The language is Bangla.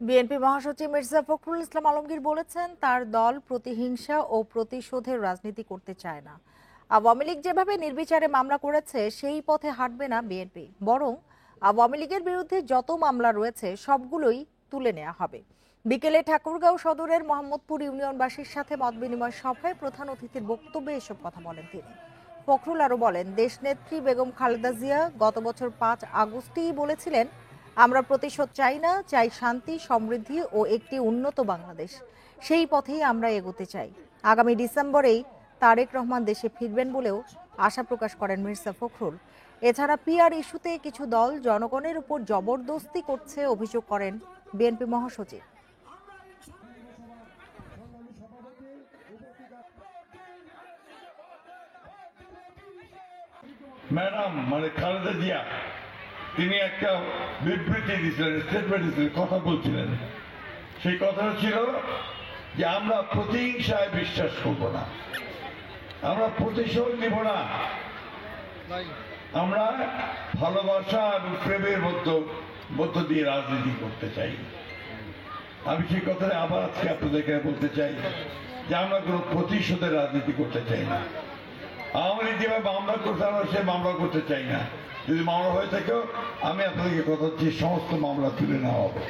বিএনপি মহাসচিব মির্জা ফখরুল ইসলাম আলমগীর বলেছেন, তার দল প্রতিহিংসা ও প্রতিশোধের রাজনীতি করতে চায় না। আওয়ামী লীগ যেভাবে নির্বিচারে মামলা করেছে সেই পথে হাঁটবে না বিএনপি, বরং আওয়ামী লীগের বিরুদ্ধে যত মামলা রয়েছে সবগুলোই তুলে নেওয়া হবে। বিকেলে ঠাকুরগাঁও সদরের মোহাম্মদপুর ইউনিয়নবাসীর সাথে মতবিনিময় সভায় প্রধান অতিথির বক্তব্যে এসব কথা বলেন তিনি। ফখরুল আরো বলেন, দেশনেত্রী বেগম খালেদা জিয়া গত বছর 5 আগস্টই বলেছিলেন, আমরা প্রতিশোধ চাই না, চাই শান্তি, সমৃদ্ধি ও একটি উন্নত বাংলাদেশ। সেই পথেই আমরা এগোতে চাই। আগামী ডিসেম্বরেই তারেক রহমান দেশে ফিরবেন বলেও আশা প্রকাশ করেন মির্জা ফখরুল। এছাড়া পিআর ইস্যুতে কিছু দল জনগণের উপর জবরদস্তি করছে অভিযোগ করেন বিএনপি মহাসচিব। ম্যাডাম খালেদা জিয়া তিনি একটা বিবৃতি দিয়েছিলেন, স্টেটমেন্ট দিয়েছিলেন, কথা বলছিলেন। সেই কথাটা ছিল যে আমরা প্রতিহিংসায় বিশ্বাস করব না, আমরা প্রতিশোধ নিব না, আমরা ভালোবাসা এবং প্রেমের মধ্য দিয়ে রাজনীতি করতে চাই। আমি সেই কথাটা আবার আজকে আপনাদেরকে বলতে চাই যে আমরা কোনো প্রতিশোধের রাজনীতি করতে চাই না। আওয়ামী লীগ যেভাবে মামলা করতে, আমরা সে মামলা করতে চাই না। যদি মামলা হয়ে থাকেও আমি আপনাদেরকে কথা হচ্ছে সমস্ত মামলা তুলে নেওয়া হবে।